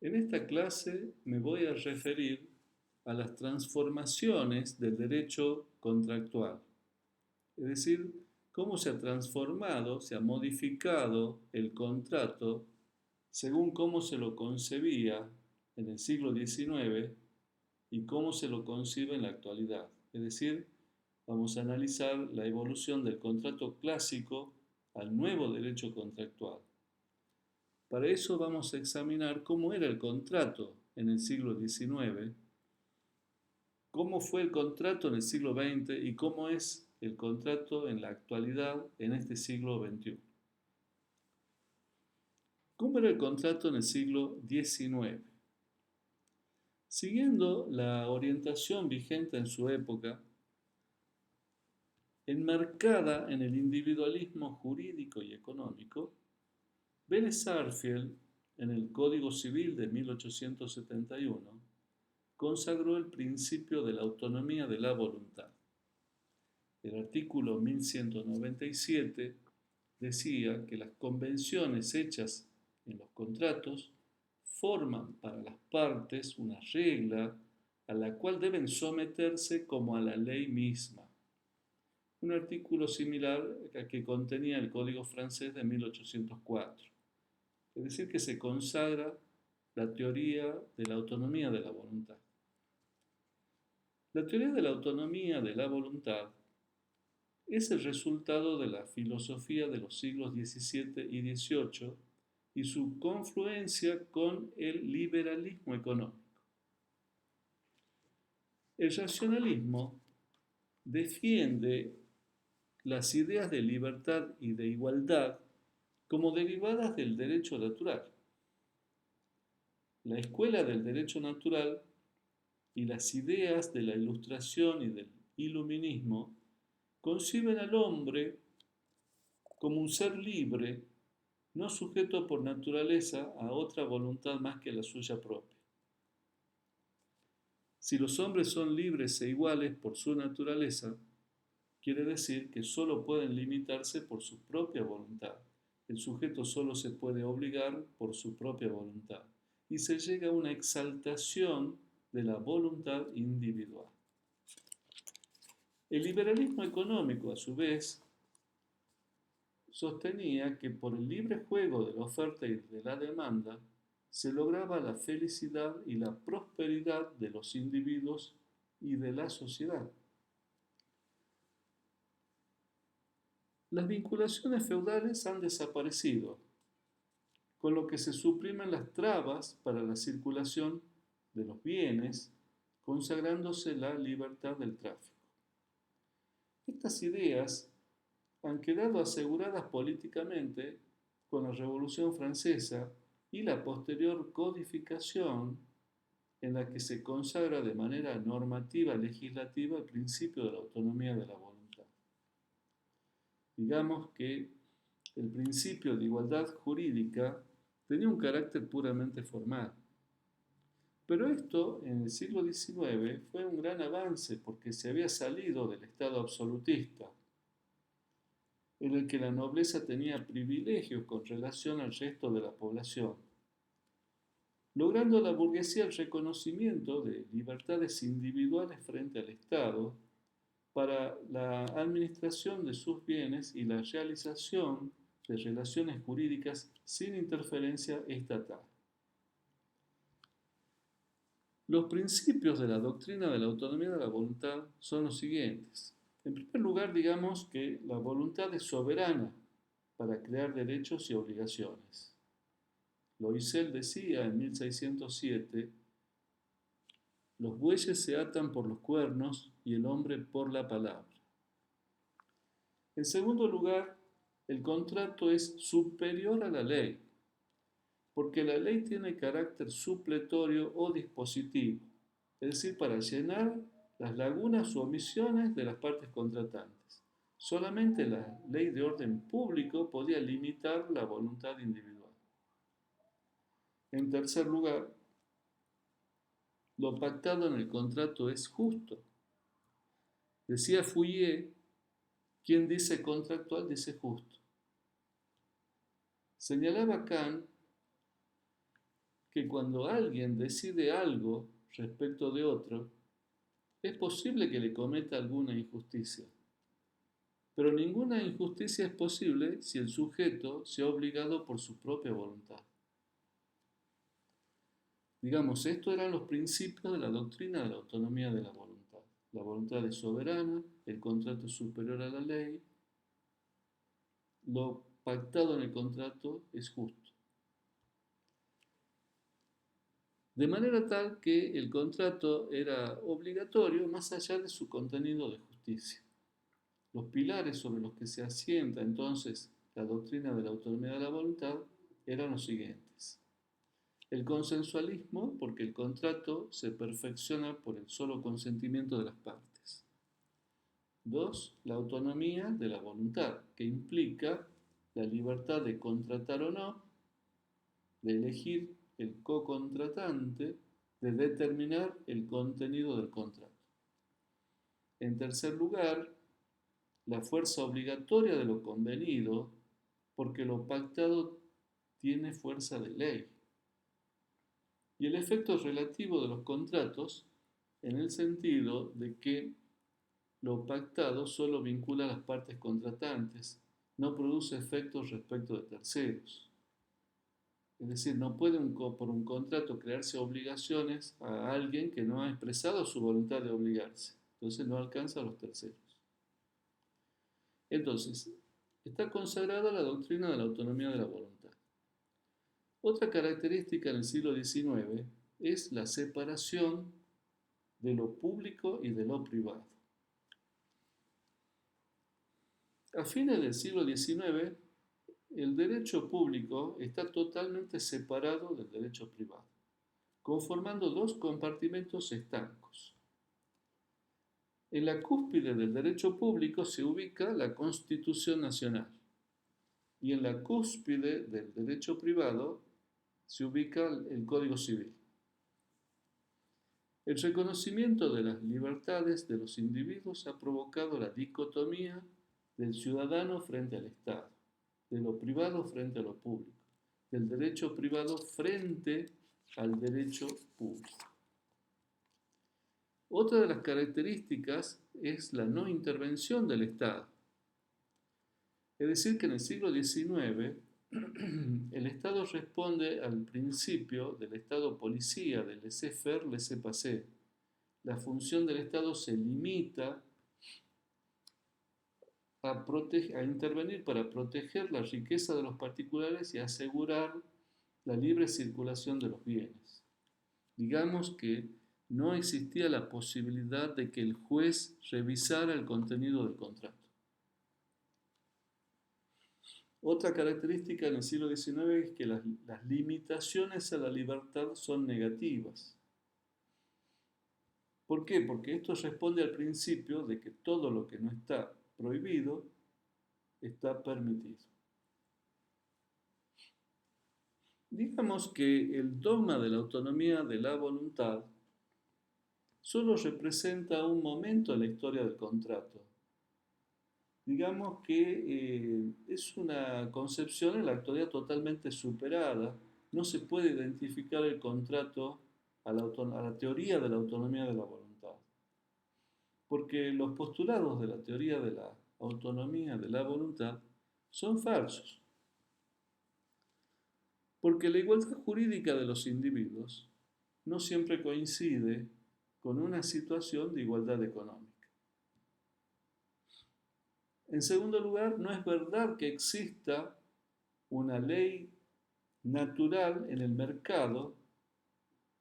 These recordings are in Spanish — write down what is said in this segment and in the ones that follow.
En esta clase me voy a referir a las transformaciones del derecho contractual, es decir, cómo se ha transformado, se ha modificado el contrato según cómo se lo concebía en el siglo XIX y cómo se lo concibe en la actualidad. Es decir, vamos a analizar la evolución del contrato clásico al nuevo derecho contractual. Para eso vamos a examinar cómo era el contrato en el siglo XIX, cómo fue el contrato en el siglo XX y cómo es el contrato en la actualidad en este siglo XXI. ¿Cómo era el contrato en el siglo XIX? Siguiendo la orientación vigente en su época, enmarcada en el individualismo jurídico y económico, Vélez Sarsfield, en el Código Civil de 1871, consagró el principio de la autonomía de la voluntad. El artículo 1197 decía que las convenciones hechas en los contratos forman para las partes una regla a la cual deben someterse como a la ley misma. Un artículo similar al que contenía el Código francés de 1804. Es decir, que se consagra la teoría de la autonomía de la voluntad. La teoría de la autonomía de la voluntad es el resultado de la filosofía de los siglos XVII y XVIII y su confluencia con el liberalismo económico. El racionalismo defiende las ideas de libertad y de igualdad como derivadas del derecho natural. La escuela del derecho natural y las ideas de la Ilustración y del Iluminismo conciben al hombre como un ser libre, no sujeto por naturaleza a otra voluntad más que la suya propia. Si los hombres son libres e iguales por su naturaleza, quiere decir que solo pueden limitarse por su propia voluntad. El sujeto solo se puede obligar por su propia voluntad. Y se llega a una exaltación de la voluntad individual. El liberalismo económico, a su vez, sostenía que por el libre juego de la oferta y de la demanda se lograba la felicidad y la prosperidad de los individuos y de la sociedad. Las vinculaciones feudales han desaparecido, con lo que se suprimen las trabas para la circulación de los bienes, consagrándose la libertad del tráfico. Estas ideas han quedado aseguradas políticamente con la Revolución Francesa y la posterior codificación en la que se consagra de manera normativa legislativa el principio de la autonomía de la voluntad. Digamos que el principio de igualdad jurídica tenía un carácter puramente formal. Pero esto en el siglo XIX fue un gran avance porque se había salido del Estado absolutista, en el que la nobleza tenía privilegios con relación al resto de la población, logrando la burguesía el reconocimiento de libertades individuales frente al Estado para la administración de sus bienes y la realización de relaciones jurídicas sin interferencia estatal. Los principios de la doctrina de la autonomía de la voluntad son los siguientes. En primer lugar, digamos que la voluntad es soberana para crear derechos y obligaciones. Loisel decía en 1607, los bueyes se atan por los cuernos y el hombre por la palabra. En segundo lugar, el contrato es superior a la ley, porque la ley tiene carácter supletorio o dispositivo, es decir, para llenar las lagunas o omisiones de las partes contratantes. Solamente la ley de orden público podía limitar la voluntad individual. En tercer lugar, lo pactado en el contrato es justo. Decía Fourier, quien dice contractual dice justo. Señalaba Kant que cuando alguien decide algo respecto de otro, es posible que le cometa alguna injusticia. Pero ninguna injusticia es posible si el sujeto se ha obligado por su propia voluntad. Digamos, estos eran los principios de la doctrina de la autonomía de la voluntad. La voluntad es soberana, el contrato es superior a la ley, lo pactado en el contrato es justo. De manera tal que el contrato era obligatorio más allá de su contenido de justicia. Los pilares sobre los que se asienta entonces la doctrina de la autonomía de la voluntad eran los siguientes. El consensualismo, porque el contrato se perfecciona por el solo consentimiento de las partes. 2. La autonomía de la voluntad, que implica la libertad de contratar o no, de elegir el co-contratante, de determinar el contenido del contrato. En tercer lugar, la fuerza obligatoria de lo convenido, porque lo pactado tiene fuerza de ley. Y el efecto relativo de los contratos, en el sentido de que lo pactado solo vincula a las partes contratantes, no produce efectos respecto de terceros. Es decir, no puede por un contrato crearse obligaciones a alguien que no ha expresado su voluntad de obligarse. Entonces no alcanza a los terceros. Entonces, está consagrada la doctrina de la autonomía de la voluntad. Otra característica en el siglo XIX es la separación de lo público y de lo privado. A fines del siglo XIX, el derecho público está totalmente separado del derecho privado, conformando dos compartimentos estancos. En la cúspide del derecho público se ubica la Constitución Nacional y en la cúspide del derecho privado se ubica el Código Civil. El reconocimiento de las libertades de los individuos ha provocado la dicotomía del ciudadano frente al Estado, de lo privado frente a lo público, del derecho privado frente al derecho público. Otra de las características es la no intervención del Estado. Es decir, que en el siglo XIX el Estado responde al principio del Estado policía, del laissez-faire, laissez-passer. La función del Estado se limita a intervenir para proteger la riqueza de los particulares y asegurar la libre circulación de los bienes. Digamos que no existía la posibilidad de que el juez revisara el contenido del contrato. Otra característica en el siglo XIX es que las limitaciones a la libertad son negativas. ¿Por qué? Porque esto responde al principio de que todo lo que no está prohibido está permitido. Digamos que el dogma de la autonomía de la voluntad solo representa un momento en la historia del contrato. Digamos que es una concepción en la actualidad totalmente superada. No se puede identificar el contrato a la teoría de la autonomía de la voluntad. Porque los postulados de la teoría de la autonomía de la voluntad son falsos. Porque la igualdad jurídica de los individuos no siempre coincide con una situación de igualdad económica. En segundo lugar, no es verdad que exista una ley natural en el mercado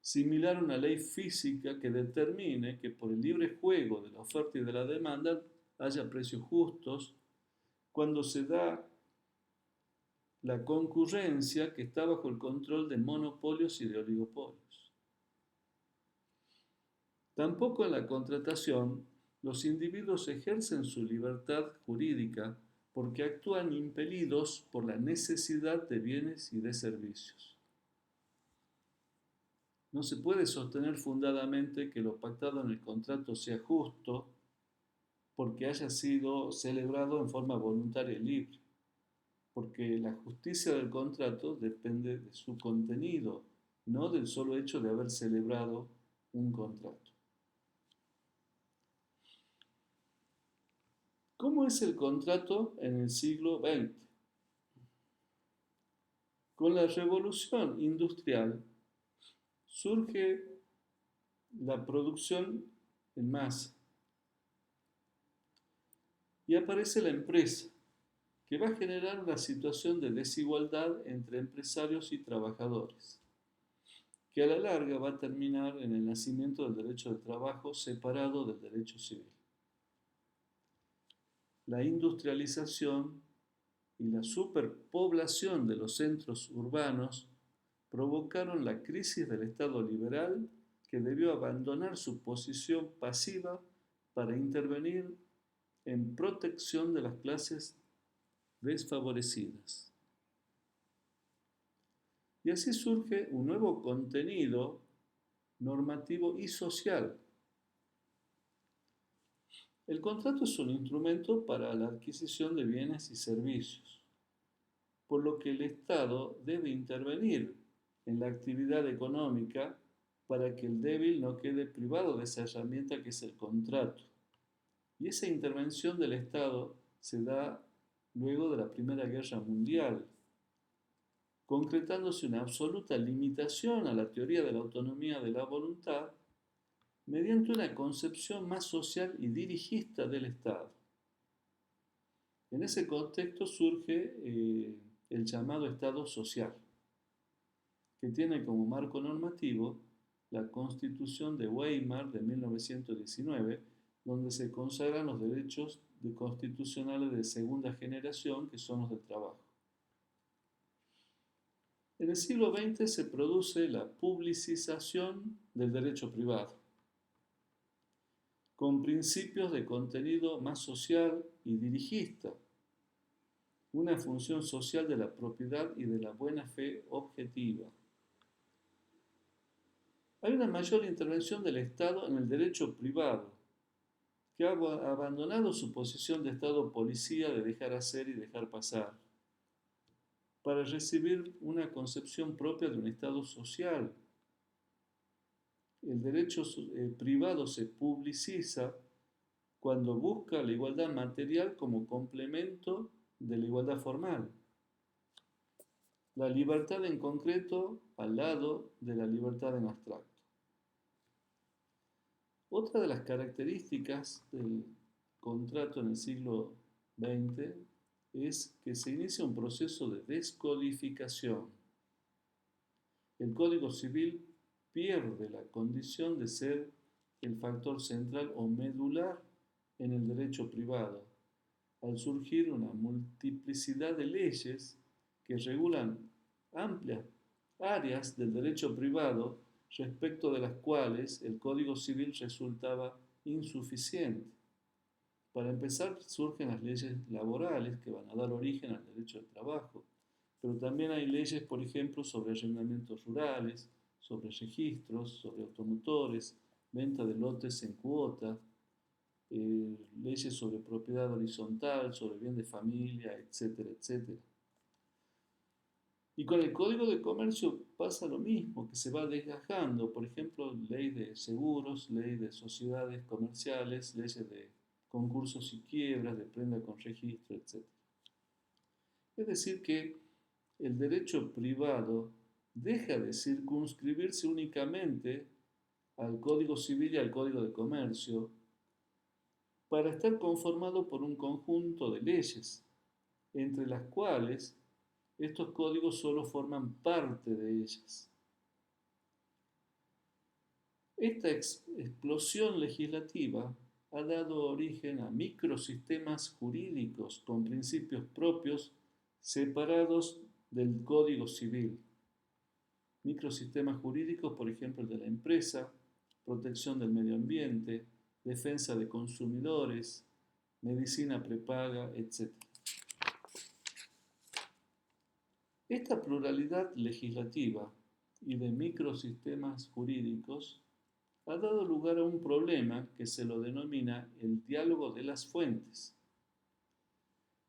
similar a una ley física que determine que por el libre juego de la oferta y de la demanda haya precios justos cuando se da la concurrencia que está bajo el control de monopolios y de oligopolios. Tampoco en la contratación los individuos ejercen su libertad jurídica porque actúan impelidos por la necesidad de bienes y de servicios. No se puede sostener fundadamente que lo pactado en el contrato sea justo porque haya sido celebrado en forma voluntaria y libre, porque la justicia del contrato depende de su contenido no del solo hecho de haber celebrado un contrato. ¿Cómo es el contrato en el siglo XX? Con la revolución industrial surge la producción en masa y aparece la empresa, que va a generar una situación de desigualdad entre empresarios y trabajadores, que a la larga va a terminar en el nacimiento del derecho del trabajo separado del derecho civil. La industrialización y la superpoblación de los centros urbanos provocaron la crisis del Estado liberal, que debió abandonar su posición pasiva para intervenir en protección de las clases desfavorecidas. Y así surge un nuevo contenido normativo y social. El contrato es un instrumento para la adquisición de bienes y servicios, por lo que el Estado debe intervenir en la actividad económica para que el débil no quede privado de esa herramienta que es el contrato. Y esa intervención del Estado se da luego de la Primera Guerra Mundial, concretándose una absoluta limitación a la teoría de la autonomía de la voluntad mediante una concepción más social y dirigista del Estado. En ese contexto surge el llamado Estado social, que tiene como marco normativo la Constitución de Weimar de 1919, donde se consagran los derechos constitucionales de segunda generación, que son los del trabajo. En el siglo XX se produce la publicización del derecho privado, con principios de contenido más social y dirigista, una función social de la propiedad y de la buena fe objetiva. Hay una mayor intervención del Estado en el derecho privado, que ha abandonado su posición de Estado policía de dejar hacer y dejar pasar, para recibir una concepción propia de un Estado social. El derecho privado se publiciza cuando busca la igualdad material como complemento de la igualdad formal. La libertad en concreto al lado de la libertad en abstracto. Otra de las características del contrato en el siglo XX es que se inicia un proceso de descodificación. El Código Civil pierde la condición de ser el factor central o medular en el derecho privado, al surgir una multiplicidad de leyes que regulan amplias áreas del derecho privado, respecto de las cuales el Código Civil resultaba insuficiente. Para empezar, surgen las leyes laborales que van a dar origen al derecho del trabajo, pero también hay leyes, por ejemplo, sobre arrendamientos rurales, sobre registros, sobre automotores, venta de lotes en cuota, leyes sobre propiedad horizontal, sobre bien de familia, etcétera, etcétera. Y con el Código de Comercio pasa lo mismo, que se va desgajando, por ejemplo, ley de seguros, ley de sociedades comerciales, leyes de concursos y quiebras, de prenda con registro, etc. Es decir, que el derecho privado deja de circunscribirse únicamente al Código Civil y al Código de Comercio para estar conformado por un conjunto de leyes, entre las cuales estos códigos solo forman parte de ellas. Esta explosión legislativa ha dado origen a microsistemas jurídicos con principios propios separados del Código Civil. Microsistemas jurídicos, por ejemplo, el de la empresa, protección del medio ambiente, defensa de consumidores, medicina prepaga, etc. Esta pluralidad legislativa y de microsistemas jurídicos ha dado lugar a un problema que se lo denomina el diálogo de las fuentes.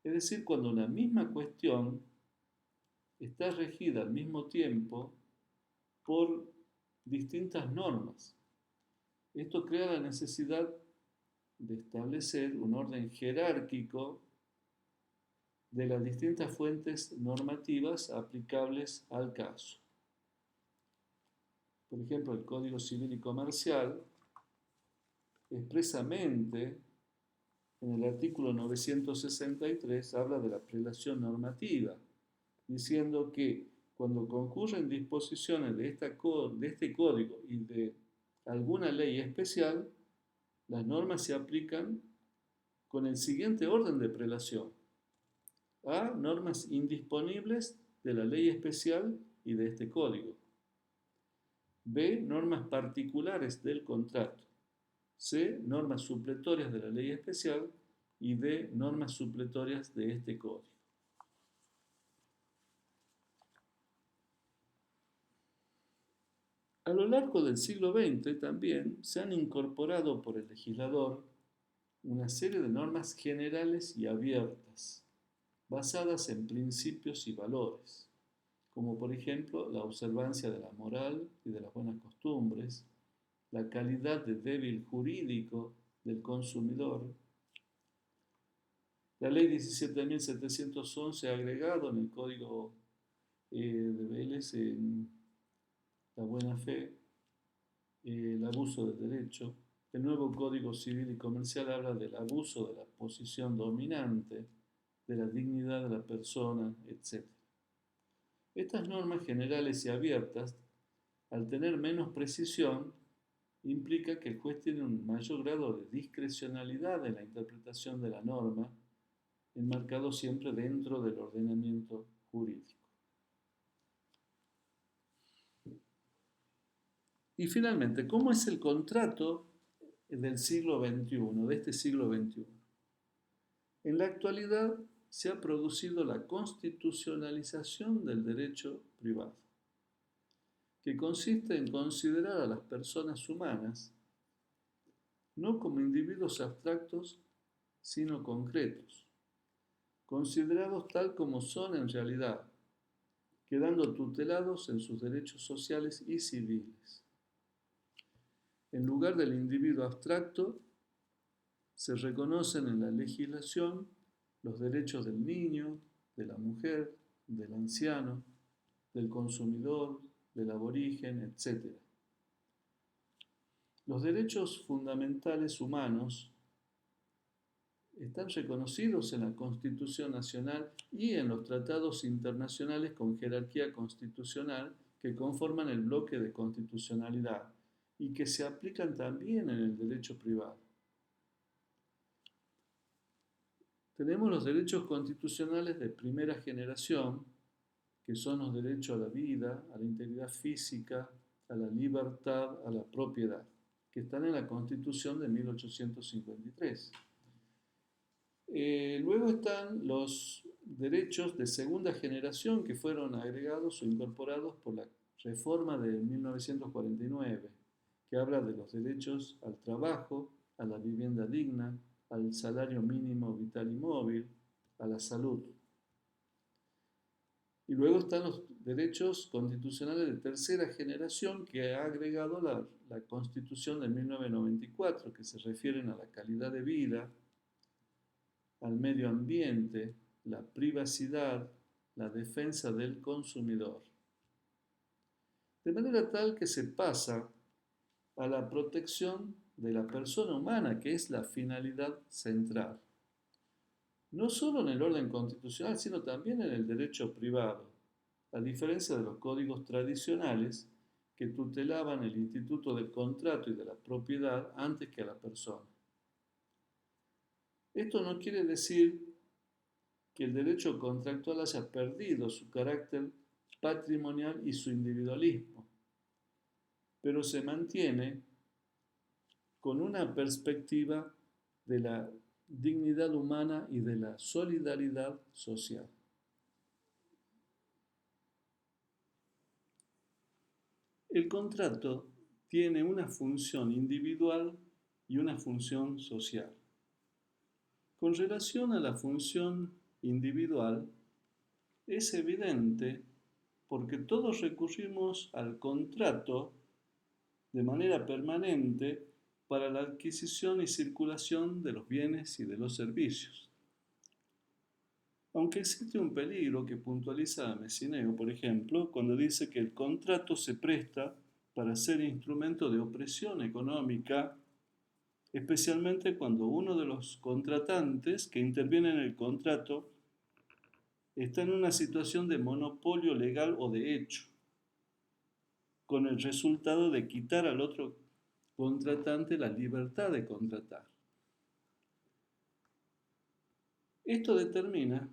Es decir, cuando una misma cuestión está regida al mismo tiempo por distintas normas. Esto crea la necesidad de establecer un orden jerárquico de las distintas fuentes normativas aplicables al caso. Por ejemplo, el Código Civil y Comercial expresamente en el artículo 963 habla de la prelación normativa, diciendo que cuando concurren disposiciones de este código y de alguna ley especial, las normas se aplican con el siguiente orden de prelación. A. Normas indisponibles de la ley especial y de este código. B. Normas particulares del contrato. C. Normas supletorias de la ley especial. Y D. Normas supletorias de este código. A lo largo del siglo XX también se han incorporado por el legislador una serie de normas generales y abiertas, basadas en principios y valores, como por ejemplo la observancia de la moral y de las buenas costumbres, la calidad de débil jurídico del consumidor. La ley 17.711 ha agregado en el Código de Vélez la buena fe, el abuso del derecho. El nuevo Código Civil y Comercial habla del abuso de la posición dominante, de la dignidad de la persona, etc. Estas normas generales y abiertas, al tener menos precisión, implica que el juez tiene un mayor grado de discrecionalidad en la interpretación de la norma, enmarcado siempre dentro del ordenamiento jurídico. Y finalmente, ¿cómo es el contrato del siglo XXI, de este siglo XXI? En la actualidad se ha producido la constitucionalización del derecho privado, que consiste en considerar a las personas humanas no como individuos abstractos, sino concretos, considerados tal como son en realidad, quedando tutelados en sus derechos sociales y civiles. En lugar del individuo abstracto, se reconocen en la legislación los derechos del niño, de la mujer, del anciano, del consumidor, del aborigen, etc. Los derechos fundamentales humanos están reconocidos en la Constitución Nacional y en los tratados internacionales con jerarquía constitucional que conforman el bloque de constitucionalidad y que se aplican también en el derecho privado. Tenemos los derechos constitucionales de primera generación, que son los derechos a la vida, a la integridad física, a la libertad, a la propiedad, que están en la Constitución de 1853. Luego están los derechos de segunda generación que fueron agregados o incorporados por la reforma de 1949, que habla de los derechos al trabajo, a la vivienda digna, al salario mínimo vital y móvil, a la salud. Y luego están los derechos constitucionales de tercera generación que ha agregado la Constitución de 1994, que se refieren a la calidad de vida, al medio ambiente, la privacidad, la defensa del consumidor. De manera tal que se pasa a la protección de la persona humana, que es la finalidad central. No solo en el orden constitucional, sino también en el derecho privado, a diferencia de los códigos tradicionales que tutelaban el instituto del contrato y de la propiedad antes que a la persona. Esto no quiere decir que el derecho contractual haya perdido su carácter patrimonial y su individualismo, pero se mantiene con una perspectiva de la dignidad humana y de la solidaridad social. El contrato tiene una función individual y una función social. Con relación a la función individual, es evidente porque todos recurrimos al contrato de manera permanente para la adquisición y circulación de los bienes y de los servicios. Aunque existe un peligro que puntualiza Messineo, por ejemplo, cuando dice que el contrato se presta para ser instrumento de opresión económica, especialmente cuando uno de los contratantes que interviene en el contrato está en una situación de monopolio legal o de hecho, con el resultado de quitar al otro contratante la libertad de contratar. Esto determina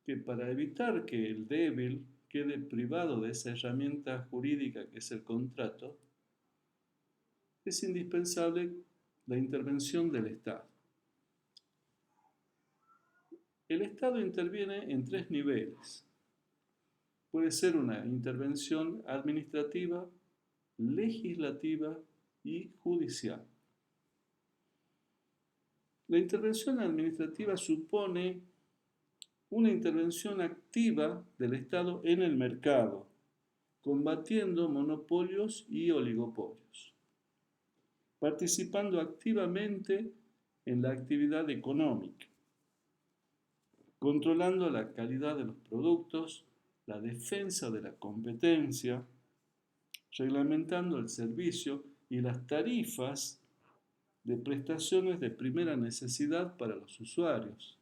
que para evitar que el débil quede privado de esa herramienta jurídica que es el contrato, es indispensable la intervención del Estado. El Estado interviene en tres niveles. Puede ser una intervención administrativa, legislativa y judicial. La intervención administrativa supone una intervención activa del Estado en el mercado, combatiendo monopolios y oligopolios, participando activamente en la actividad económica, controlando la calidad de los productos, la defensa de la competencia, reglamentando el servicio y las tarifas de prestaciones de primera necesidad para los usuarios.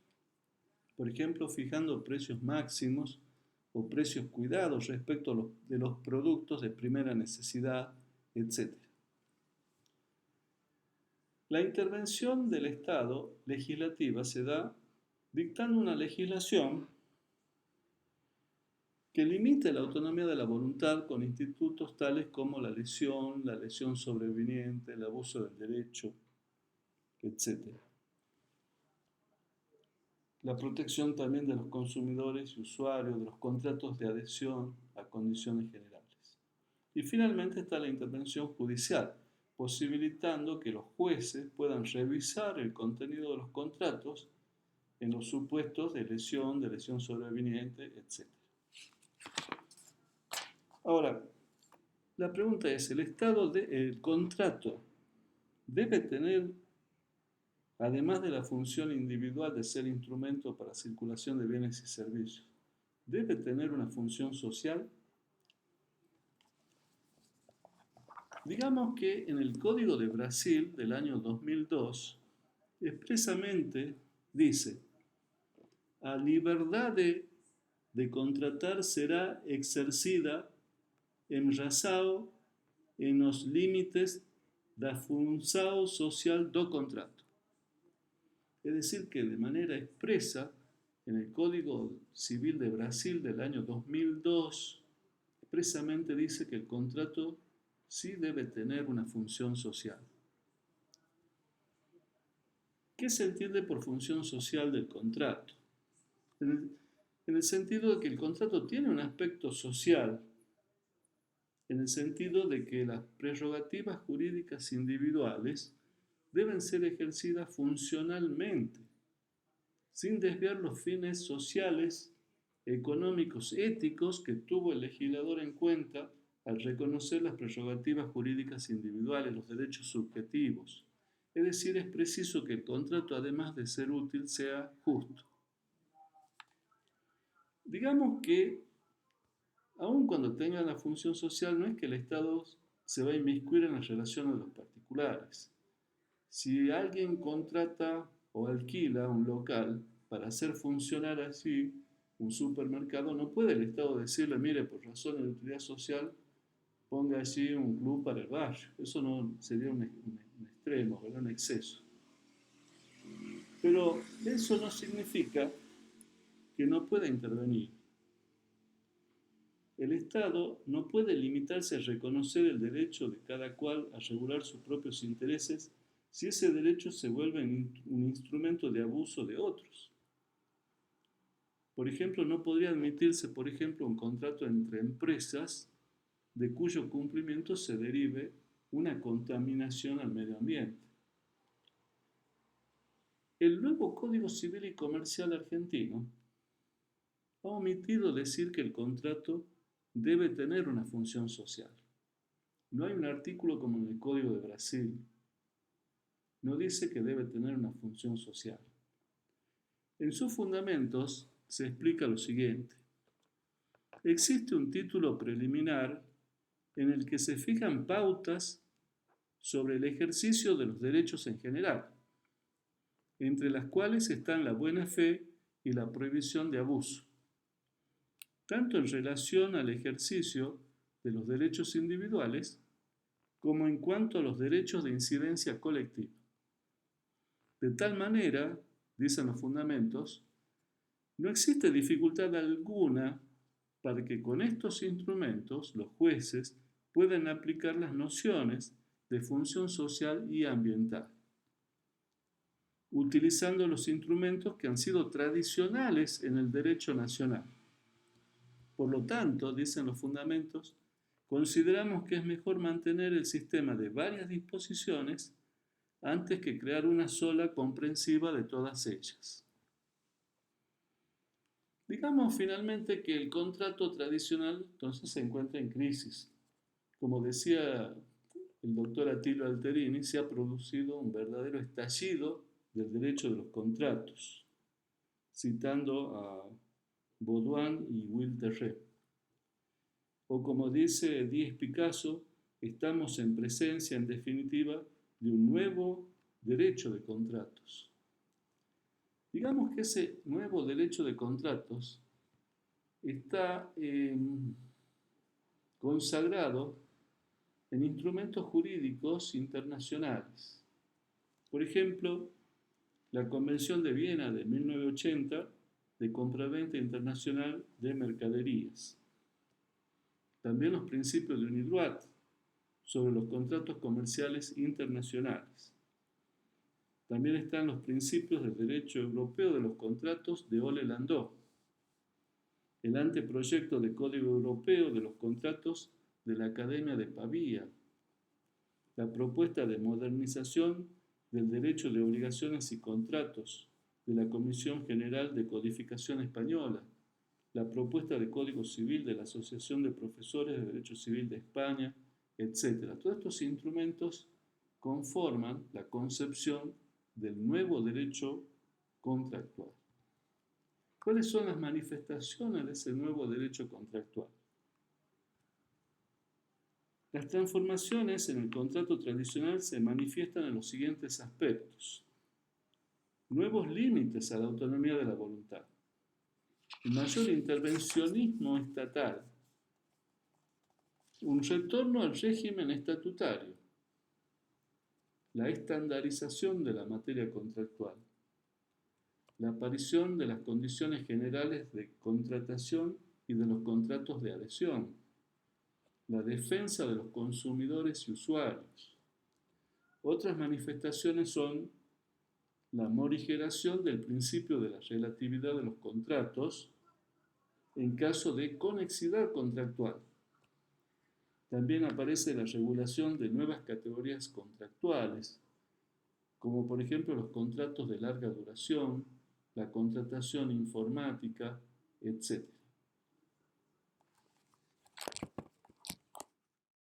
Por ejemplo, fijando precios máximos o precios cuidados respecto de los productos de primera necesidad, etc. La intervención del Estado legislativa se da dictando una legislación que limite la autonomía de la voluntad con institutos tales como la lesión sobreviniente, el abuso del derecho, etc. La protección también de los consumidores y usuarios, de los contratos de adhesión a condiciones generales. Y finalmente está la intervención judicial, posibilitando que los jueces puedan revisar el contenido de los contratos en los supuestos de lesión sobreviniente, etc. Ahora, la pregunta es, ¿el contrato debe tener, además de la función individual de ser instrumento para circulación de bienes y servicios, debe tener una función social? Digamos que en el Código de Brasil del año 2002 expresamente dice: a liberdade de contratar será exercida en razão en los límites da função social do contrato. Es decir, que de manera expresa, en el Código Civil de Brasil del año 2002, expresamente dice que el contrato sí debe tener una función social. ¿Qué se entiende por función social del contrato? En el sentido de que el contrato tiene un aspecto social, en el sentido de que las prerrogativas jurídicas individuales deben ser ejercidas funcionalmente, sin desviar los fines sociales, económicos, éticos que tuvo el legislador en cuenta al reconocer las prerrogativas jurídicas individuales, los derechos subjetivos. Es decir, es preciso que el contrato, además de ser útil, sea justo. Digamos que, aun cuando tenga la función social, no es que el Estado se va a inmiscuir en las relaciones de los particulares. Si alguien contrata o alquila un local para hacer funcionar así un supermercado, no puede el Estado decirle: mire, por razones de utilidad social, ponga allí un club para el barrio. Eso no sería un extremo, ¿verdad? Un exceso. Pero eso no significa que no pueda intervenir. El Estado no puede limitarse a reconocer el derecho de cada cual a regular sus propios intereses si ese derecho se vuelve un instrumento de abuso de otros. Por ejemplo, no podría admitirse, un contrato entre empresas de cuyo cumplimiento se derive una contaminación al medio ambiente. El nuevo Código Civil y Comercial argentino ha omitido decir que el contrato debe tener una función social. No hay un artículo como en el Código de Brasil. No dice que debe tener una función social. En sus fundamentos se explica lo siguiente. Existe un título preliminar en el que se fijan pautas sobre el ejercicio de los derechos en general, entre las cuales están la buena fe y la prohibición de abuso, tanto en relación al ejercicio de los derechos individuales como en cuanto a los derechos de incidencia colectiva. De tal manera, dicen los fundamentos, no existe dificultad alguna para que con estos instrumentos los jueces puedan aplicar las nociones de función social y ambiental, utilizando los instrumentos que han sido tradicionales en el derecho nacional. Por lo tanto, dicen los fundamentos, consideramos que es mejor mantener el sistema de varias disposiciones antes que crear una sola comprensiva de todas ellas. Digamos finalmente que el contrato tradicional entonces se encuentra en crisis. Como decía el doctor Attilio Alterini, se ha producido un verdadero estallido del derecho de los contratos, citando a Baudouin y Will Terret. O como dice Díez Picasso, estamos en presencia, en definitiva, de un nuevo derecho de contratos. Digamos que ese nuevo derecho de contratos está consagrado en instrumentos jurídicos internacionales. Por ejemplo, la Convención de Viena de 1980 de compraventa internacional de mercaderías. También los principios de UNIDROIT sobre los contratos comerciales internacionales. También están los principios del derecho europeo de los contratos de Ole Landau, el anteproyecto de Código Europeo de los Contratos de la Academia de Pavía, la propuesta de modernización del derecho de obligaciones y contratos de la Comisión General de Codificación Española, la propuesta de Código Civil de la Asociación de Profesores de Derecho Civil de España, etc. Todos estos instrumentos conforman la concepción del nuevo derecho contractual. ¿Cuáles son las manifestaciones de ese nuevo derecho contractual? Las transformaciones en el contrato tradicional se manifiestan en los siguientes aspectos. Nuevos límites a la autonomía de la voluntad. Un mayor intervencionismo estatal. Un retorno al régimen estatutario. La estandarización de la materia contractual. La aparición de las condiciones generales de contratación y de los contratos de adhesión, la defensa de los consumidores y usuarios. Otras manifestaciones son la morigeración del principio de la relatividad de los contratos en caso de conexidad contractual. También aparece la regulación de nuevas categorías contractuales, como por ejemplo los contratos de larga duración, la contratación informática, etc.